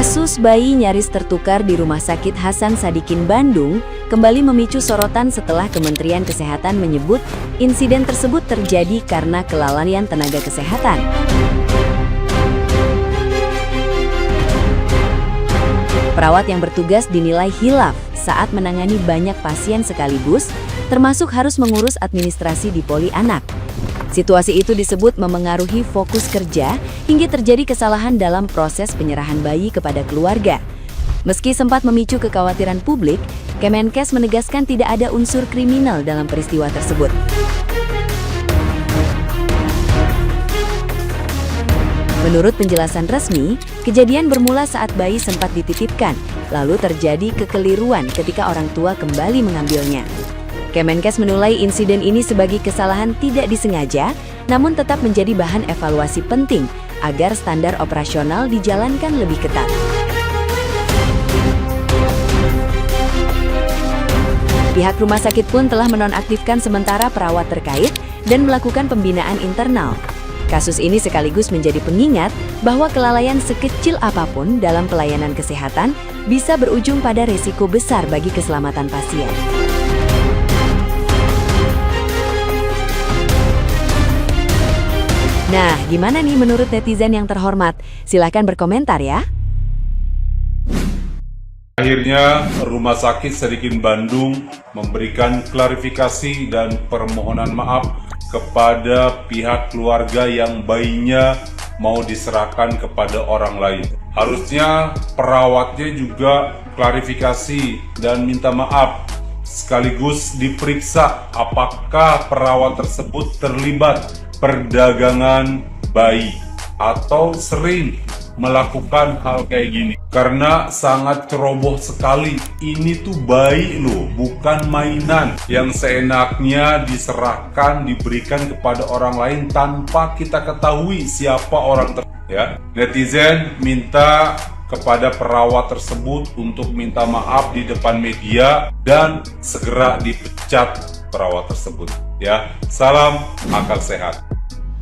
Kasus bayi nyaris tertukar di Rumah Sakit Hasan Sadikin Bandung kembali memicu sorotan setelah Kementerian Kesehatan menyebut insiden tersebut terjadi karena kelalaian tenaga kesehatan. Perawat yang bertugas dinilai hilaf saat menangani banyak pasien sekaligus, termasuk harus mengurus administrasi di poli anak. Situasi itu disebut memengaruhi fokus kerja hingga terjadi kesalahan dalam proses penyerahan bayi kepada keluarga. Meski sempat memicu kekhawatiran publik, Kemenkes menegaskan tidak ada unsur kriminal dalam peristiwa tersebut. Menurut penjelasan resmi, kejadian bermula saat bayi sempat dititipkan, lalu terjadi kekeliruan ketika orang tua kembali mengambilnya. Kemenkes menilai insiden ini sebagai kesalahan tidak disengaja, namun tetap menjadi bahan evaluasi penting agar standar operasional dijalankan lebih ketat. Pihak rumah sakit pun telah menonaktifkan sementara perawat terkait dan melakukan pembinaan internal. Kasus ini sekaligus menjadi pengingat bahwa kelalaian sekecil apapun dalam pelayanan kesehatan bisa berujung pada resiko besar bagi keselamatan pasien. Nah, gimana nih menurut netizen yang terhormat? Silahkan berkomentar ya. Akhirnya, Rumah Sakit Sadikin Bandung memberikan klarifikasi dan permohonan maaf kepada pihak keluarga yang bayinya mau diserahkan kepada orang lain. Harusnya perawatnya juga klarifikasi dan minta maaf, sekaligus diperiksa apakah perawat tersebut terlibat perdagangan bayi atau sering melakukan hal kayak gini, karena sangat ceroboh sekali. Ini tuh bayi loh, bukan mainan yang seenaknya diserahkan, diberikan kepada orang lain tanpa kita ketahui siapa orang tersebut ya. Netizen minta kepada perawat tersebut untuk minta maaf di depan media dan segera dipecat perawat tersebut ya. Salam akal sehat.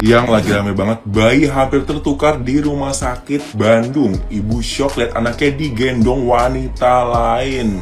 Yang lagi rame banget, bayi hampir tertukar di Rumah Sakit Bandung. Ibu shock lihat anaknya digendong wanita lain.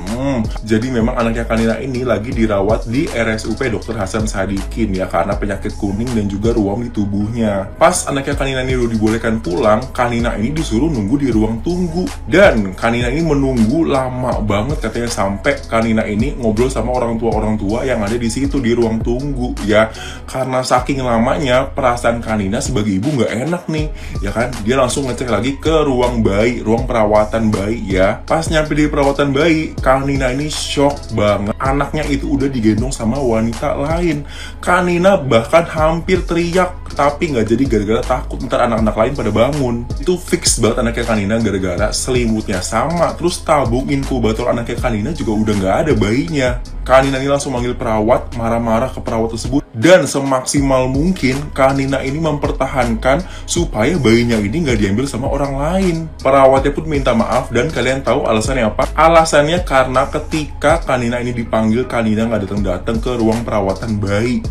Jadi memang anaknya Kanina ini lagi dirawat di RSUP Dr. Hasan Sadikin ya, karena penyakit kuning dan juga ruam di tubuhnya. Pas anaknya Kanina ini udah dibolehkan pulang, Kanina ini disuruh nunggu di ruang tunggu. Dan Kanina ini menunggu lama banget, katanya sampai Kanina ini ngobrol sama orang tua yang ada di situ di ruang tunggu ya. Karena saking lamanya, perasaan Kanina sebagai ibu nggak enak nih, ya kan? Dia langsung ngecek lagi ke ruang bayi, ruang perawatan bayi ya. Pas nyampe di perawatan bayi, Kanina ini shock banget. Anaknya itu udah digendong sama wanita lain. Kanina bahkan hampir teriak, tapi nggak jadi gara-gara takut ntar anak-anak lain pada bangun. Itu fix banget anaknya Kanina gara-gara selimutnya sama, terus tabung inkubator anaknya Kanina juga udah nggak ada bayinya. Kanina ini langsung manggil perawat, marah-marah ke perawat tersebut, dan semaksimal mungkin Kanina ini mempertahankan supaya bayinya ini nggak diambil sama orang lain. Perawatnya pun minta maaf, dan kalian tahu alasannya apa? Alasannya karena ketika Kanina ini dipanggil, Kanina nggak datang-datang ke ruang perawatan bayi.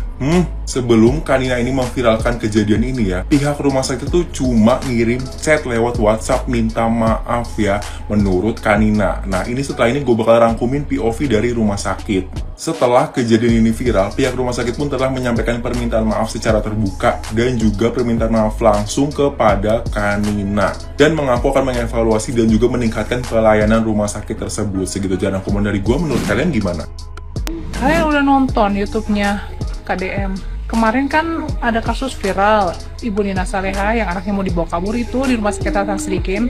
Sebelum Kanina ini memviralkan kejadian ini ya, pihak rumah sakit itu cuma ngirim chat lewat WhatsApp minta maaf ya, menurut Kanina. Nah, ini setelah ini gue bakal rangkumin POV dari rumah sakit. Setelah kejadian ini viral, pihak rumah sakit pun telah menyampaikan permintaan maaf secara terbuka dan juga permintaan maaf langsung kepada Kanina, dan mengaku akan mengevaluasi dan juga meningkatkan pelayanan rumah sakit tersebut. Segitu aja rangkuman dari gue, menurut kalian gimana? Kalian udah nonton YouTube-nya KDM. Kemarin kan ada kasus viral Ibu Nina Saleha yang anaknya mau dibawa kabur itu di Rumah Sakit Hasan Sadikin,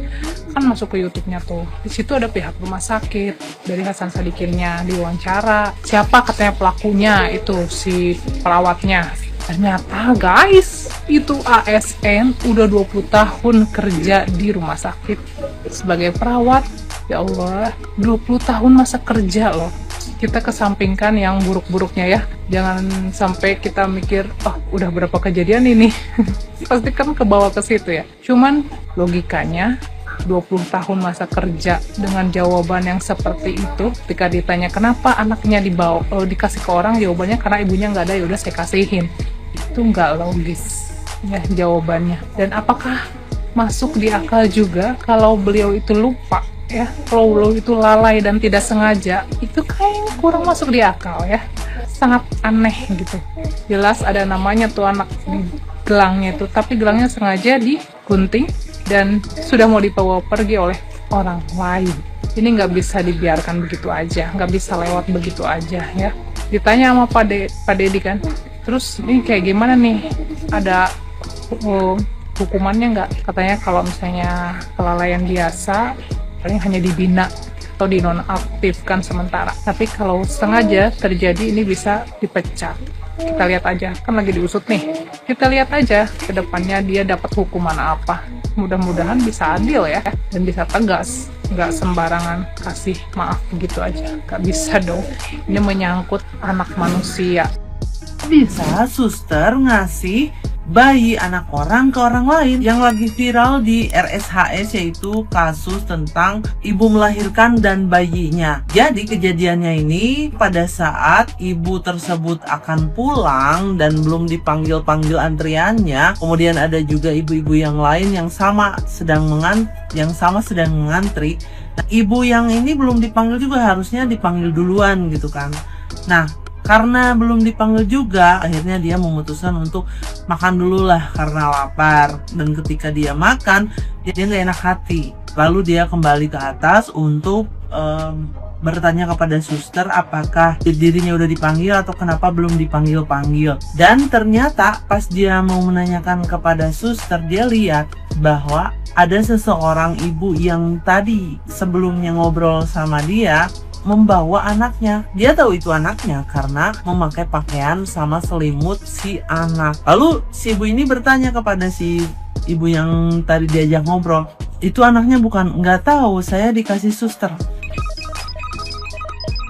kan masuk ke YouTube-nya tuh. Di situ ada pihak rumah sakit dari Hasan Sadikinnya diwawancara. Siapa katanya pelakunya, itu si perawatnya. Ternyata guys, itu ASN udah 20 tahun kerja di rumah sakit sebagai perawat. Ya Allah, 20 tahun masa kerja loh. Kita kesampingkan yang buruk-buruknya ya. Jangan sampai kita mikir, oh udah berapa kejadian ini. Pasti kan kebawa ke situ ya. Cuman logikanya 20 tahun masa kerja dengan jawaban yang seperti itu, ketika ditanya kenapa anaknya dibawa, dikasih ke orang, jawabannya karena ibunya nggak ada, ya udah saya kasihin. Itu nggak logis ya jawabannya. Dan apakah masuk di akal juga kalau beliau itu lupa ya, kalau beliau itu lalai dan tidak sengaja, itu kayaknya kurang masuk di akal ya, sangat aneh gitu. Jelas ada namanya tuh anak di gelangnya itu, tapi gelangnya sengaja digunting dan sudah mau dibawa pergi oleh orang lain. Ini nggak bisa dibiarkan begitu aja, nggak bisa lewat begitu aja ya. Ditanya sama Pak Deddy kan, terus ini kayak gimana nih, ada hukumannya nggak? Katanya kalau misalnya kelalaian biasa paling hanya dibina atau dinonaktifkan sementara, tapi kalau sengaja terjadi ini bisa dipecat. Kita lihat aja, kan lagi diusut nih, kita lihat aja ke depannya dia dapat hukuman apa. Mudah-mudahan bisa adil ya, dan bisa tegas, nggak sembarangan kasih maaf begitu aja, nggak bisa dong, ini menyangkut anak manusia. Bisa suster ngasih bayi anak orang ke orang lain. Yang lagi viral di RSHS yaitu kasus tentang ibu melahirkan dan bayinya. Jadi kejadiannya ini pada saat ibu tersebut akan pulang dan belum dipanggil-panggil antriannya. Kemudian ada juga ibu-ibu yang lain yang sama sedang mengantri. Nah, ibu yang ini belum dipanggil juga, harusnya dipanggil duluan gitu kan. Nah, karena belum dipanggil juga, akhirnya dia memutuskan untuk makan dulu lah karena lapar. Dan ketika dia makan, dia nggak enak hati. Lalu dia kembali ke atas untuk bertanya kepada suster apakah dirinya udah dipanggil atau kenapa belum dipanggil-panggil. Dan ternyata pas dia mau menanyakan kepada suster, dia lihat bahwa ada seseorang ibu yang tadi sebelumnya ngobrol sama dia membawa anaknya. Dia tahu itu anaknya karena memakai pakaian sama selimut si anak. Lalu si ibu ini bertanya kepada si ibu yang tadi diajak ngobrol, itu anaknya bukan? Nggak tahu, saya dikasih suster.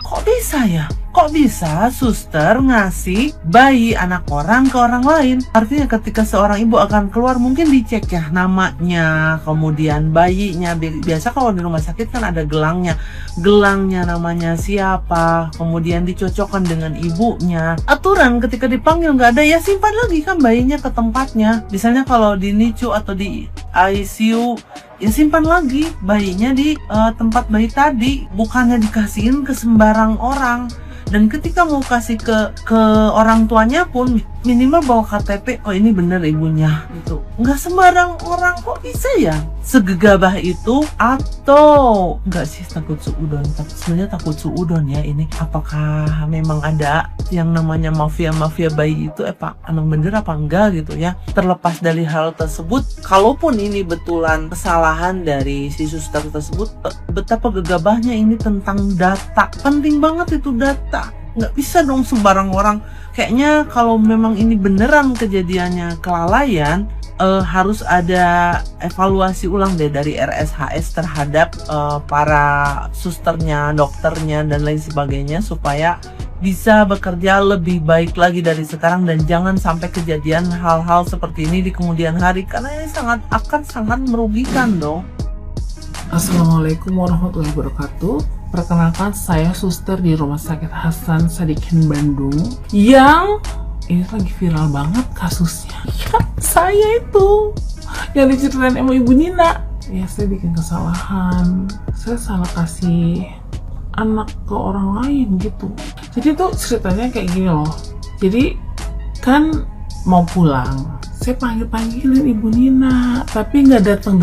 Kok bisa ya? Kok bisa suster ngasih bayi anak orang ke orang lain? Artinya ketika seorang ibu akan keluar mungkin dicek ya namanya, kemudian bayinya. Biasa kalau di rumah sakit kan ada gelangnya. Gelangnya namanya siapa, kemudian dicocokkan dengan ibunya. Aturan ketika dipanggil nggak ada, ya simpan lagi kan bayinya ke tempatnya. Misalnya kalau di NICU atau di ICU, ya simpan lagi bayinya di tempat bayi tadi, bukannya dikasihin ke sembarang orang. Dan ketika mau kasih ke orang tuanya pun minimal bawa KTP, oh ini bener ibunya gitu. Nggak sembarang orang kok bisa ya segegabah itu. Atau nggak sih takut suudon? Sebenarnya takut suudon ya ini. Apakah memang ada yang namanya mafia bayi itu emang bener apa enggak gitu ya. Terlepas dari hal tersebut, kalaupun ini betulan kesalahan dari si suster tersebut, betapa gegabahnya ini tentang data. Penting banget itu data. Nggak bisa dong sembarang orang. Kayaknya kalau memang ini beneran kejadiannya kelalaian, harus ada evaluasi ulang deh dari RSHS terhadap para susternya, dokternya, dan lain sebagainya, supaya bisa bekerja lebih baik lagi dari sekarang dan jangan sampai kejadian hal-hal seperti ini di kemudian hari, karena ini akan sangat merugikan dong. Assalamualaikum warahmatullahi wabarakatuh. Perkenalkan, saya suster di Rumah Sakit Hasan Sadikin Bandung yang ini lagi viral banget kasusnya. Ya, saya itu yang diceritain sama Ibu Nina. Ya, saya bikin kesalahan. Saya salah kasih anak ke orang lain gitu. Jadi tuh ceritanya kayak gini loh. Jadi kan mau pulang, saya panggilin Ibu Nina, tapi nggak datang.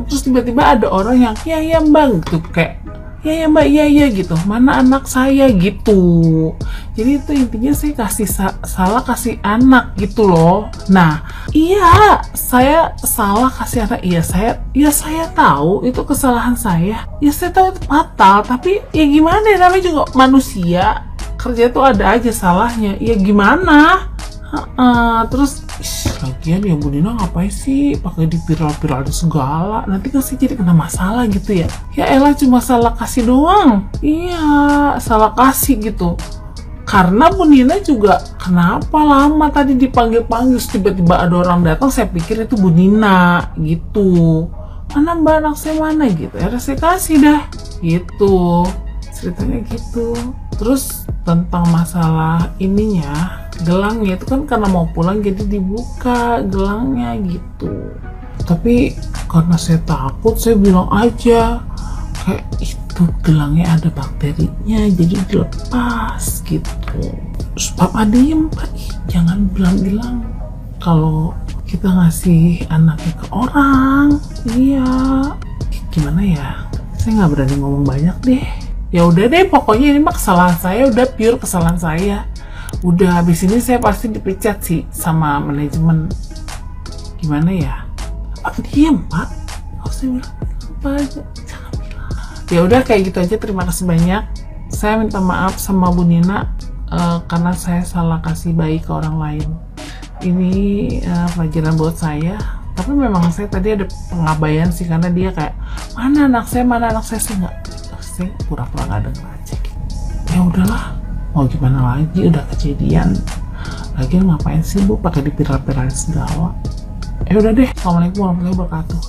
Terus tiba-tiba ada orang yang ya mbak gitu, kayak ya mbak iya gitu, mana anak saya gitu. Jadi itu intinya saya salah kasih anak gitu loh. Nah iya, saya salah kasih anak. Iya saya tahu itu kesalahan saya. Ya saya tahu itu fatal, tapi ya gimana ya, namanya juga manusia, kerja tuh ada aja salahnya. Ya gimana? Terus lagian ya Bu Nina ngapain sih pakai di viral segala, nanti kan sih jadi kena masalah gitu ya. Ya elah, cuma salah kasih doang. Iya salah kasih gitu. Karena Bu Nina juga kenapa lama tadi dipanggil-panggil, tiba-tiba ada orang datang, saya pikir itu Bu Nina gitu. Mana mbak, anak saya mana gitu. Ya saya kasih dah gitu, ceritanya gitu. Terus tentang masalah ininya, gelangnya itu kan karena mau pulang jadi dibuka gelangnya gitu. Tapi karena saya takut, saya bilang aja kayak itu gelangnya ada bakterinya, jadi dilepas gitu. Terus papa diem, Pak, jangan bilang-bilang kalau kita ngasih anaknya ke orang. Iya, gimana ya, saya nggak berani ngomong banyak deh. Ya udah deh, pokoknya ini mah kesalahan saya, udah pure kesalahan saya. Udah habis ini saya pasti dipecat sih sama manajemen. Gimana ya? Pak diem, Pak. Oh, saya bilang apa aja, jangan bilang. Ya udah kayak gitu aja. Terima kasih banyak. Saya minta maaf sama Bu Nina karena saya salah kasih bayi ke orang lain. Ini pelajaran buat saya. Tapi memang saya tadi ada pengabaian sih, karena dia kayak mana anak saya nggak, saya pura-pura nggak denger aja gitu. Ya udahlah, mau gimana lagi, udah kejadian. Lagian ngapain sih Bu pakai dipiral-piralin segala. Ya udah deh, assalamualaikum warahmatullahi wabarakatuh.